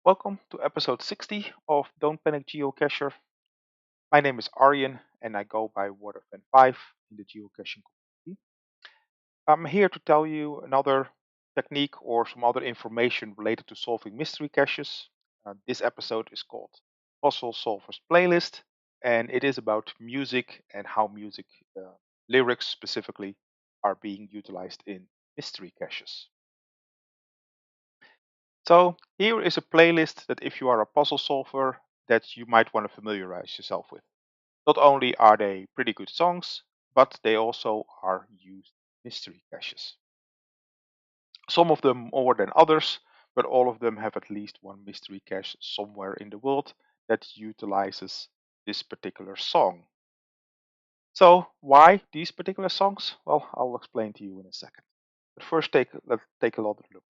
Welcome to episode 60 of Don't Panic Geocacher. My name is Arjen and I go by Waterfan5 in the geocaching community. I'm here to tell you another technique or some other information related to solving mystery caches. This episode is called Puzzle Solvers Playlist and it is about music and how music lyrics specifically are being utilized in mystery caches. So here is a playlist that if you are a puzzle solver that you might want to familiarize yourself with. Not only are they pretty good songs, but they also are used mystery caches. Some of them more than others, but all of them have at least one mystery cache somewhere in the world that utilizes this particular song. So why these particular songs? Well, I'll explain to you in a second. But first, let's take a lot of look.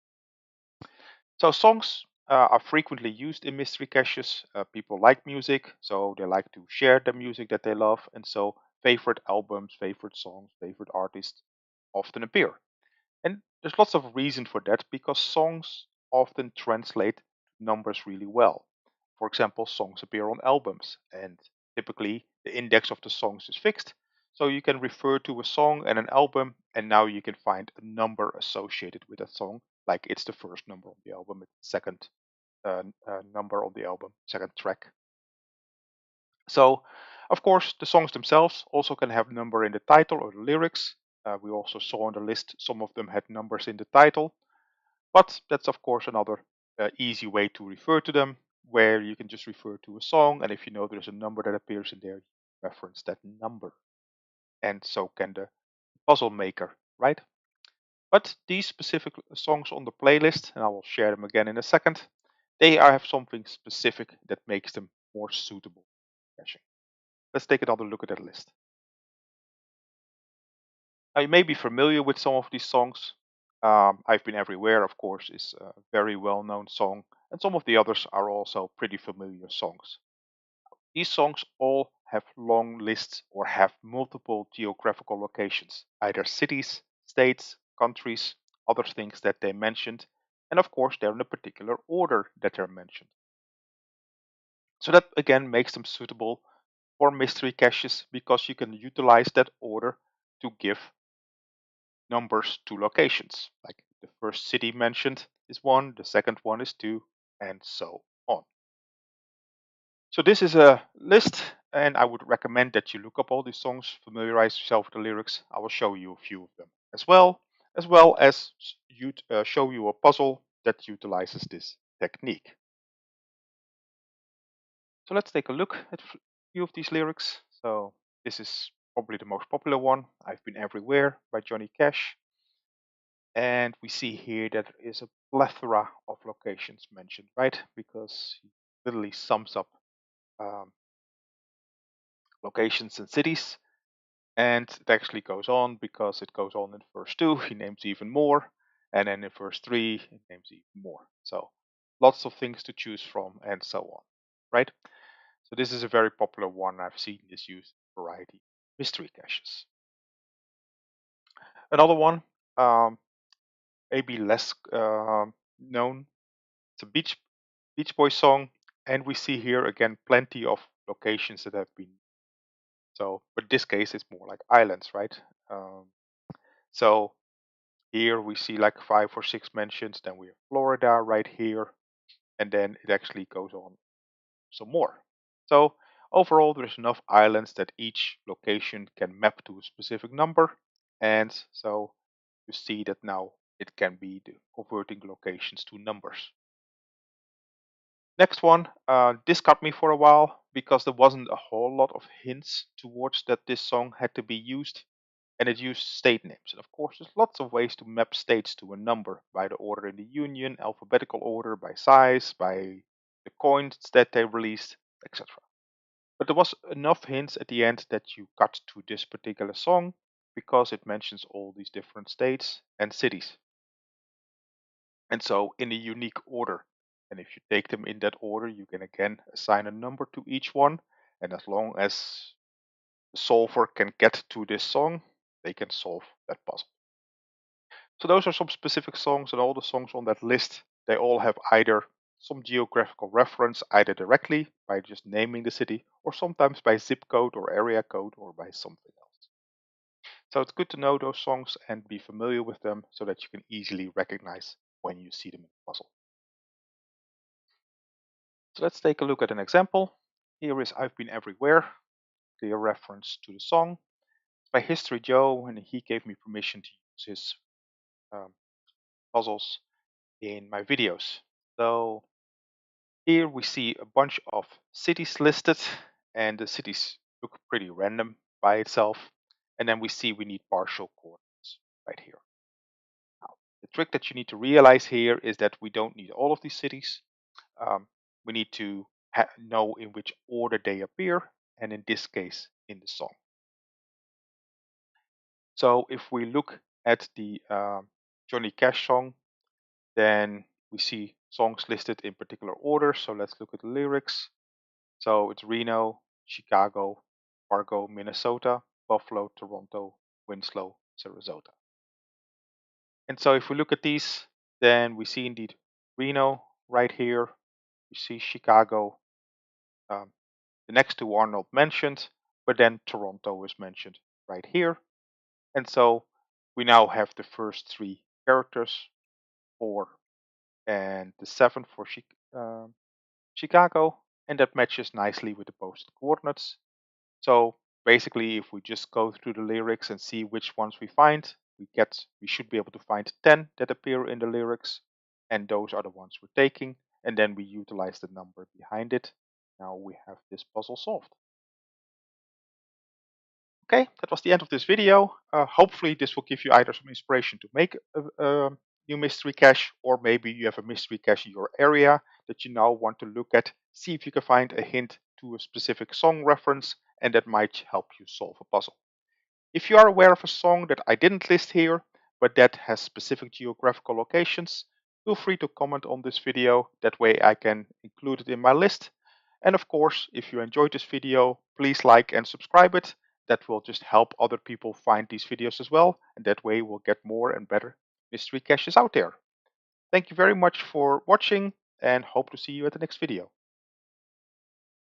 So songs are frequently used in mystery caches. People like music, so they like to share the music that they love, and so favorite albums, favorite songs, favorite artists often appear. And there's lots of reason for that because songs often translate numbers really well. For example, songs appear on albums, and typically the index of the songs is fixed. So you can refer to a song and an album, and now you can find a number associated with that song, like it's the first number on the album, it's the second number on the album, second track. So, of course, the songs themselves also can have number in the title or the lyrics. We also saw on the list some of them had numbers in the title, but that's of course another easy way to refer to them, where you can just refer to a song, and if you know there's a number that appears in there, you reference that number. And so can the puzzle maker, right? But these specific songs on the playlist, and I will share them again in a second, they have something specific that makes them more suitable for caching. Let's take another look at that list. Now, you may be familiar with some of these songs. I've Been Everywhere, of course, is a very well known song, and some of the others are also pretty familiar songs. These songs all have long lists or have multiple geographical locations, either cities, states, countries, other things that they mentioned, and of course, they're in a particular order that they're mentioned. So that again makes them suitable for mystery caches because you can utilize that order to give numbers to locations. Like the first city mentioned is one, the second one is two, and so on. So this is a list, and I would recommend that you look up all these songs, familiarize yourself with the lyrics. I will show you a few of them as well as show you a puzzle that utilizes this technique. So let's take a look at a few of these lyrics. So this is probably the most popular one, I've Been Everywhere by Johnny Cash. And we see here that there is a plethora of locations mentioned, right? Because he literally sums up um, locations and cities. And it actually goes on because it goes on in verse 2, he names even more. And then in verse 3, it names even more. So lots of things to choose from and so on, right? So this is a very popular one. I've seen this used in a variety of mystery caches. Another one, maybe less known, it's a Beach Boys song, and we see here again plenty of locations that have been. So, but in this case, it's more like islands, right? Um, so here we see like 5 or 6 mentions. Then we have Florida right here, and then it actually goes on some more. So overall, there's enough islands that each location can map to a specific number, and so you see that now it can be converting locations to numbers. Next one, this got me for a while because there wasn't a whole lot of hints towards that this song had to be used, and it used state names. And of course, there's lots of ways to map states to a number by the order in the union, alphabetical order, by size, by the coins that they released, etc. But there was enough hints at the end that you got to this particular song because it mentions all these different states and cities. And so in a unique order. And if you take them in that order, you can again assign a number to each one. And as long as the solver can get to this song, they can solve that puzzle. So those are some specific songs, and all the songs on that list, they all have either some geographical reference either directly by just naming the city or sometimes by zip code or area code or by something else. So it's good to know those songs and be familiar with them so that you can easily recognize when you see them in the puzzle. So let's take a look at an example. Here is I've Been Everywhere, clear reference to the song. It's by History Joe, and he gave me permission to use his um, puzzles in my videos. So here we see a bunch of cities listed, and the cities look pretty random by itself. And then we see we need partial coordinates right here. Now, the trick that you need to realize here is that we don't need all of these cities. Um, we need to know in which order they appear, and in this case, in the song. So if we look at the Johnny Cash song, then we see songs listed in particular order. So let's look at the lyrics. So it's Reno, Chicago, Fargo, Minnesota, Buffalo, Toronto, Winslow, Sarasota. And so if we look at these, then we see indeed Reno right here. We see Chicago. Um, the next two are not mentioned, but then Toronto is mentioned right here. And so we now have the first three characters, 4 and the 7 for Chicago, and that matches nicely with the posted coordinates. So basically, if we just go through the lyrics and see which ones we find, we should be able to find 10 that appear in the lyrics, and those are the ones we're taking, and then we utilize the number behind it. Now we have this puzzle solved. Okay, that was the end of this video. Hopefully this will give you either some inspiration to make a new mystery cache, or maybe you have a mystery cache in your area that you now want to look at, see if you can find a hint to a specific song reference, and that might help you solve a puzzle. If you are aware of a song that I didn't list here, but that has specific geographical locations, feel free to comment on this video. That way I can include it in my list. And of course, if you enjoyed this video, please like and subscribe it. That will just help other people find these videos as well. And that way we'll get more and better mystery caches out there. Thank you very much for watching and hope to see you at the next video.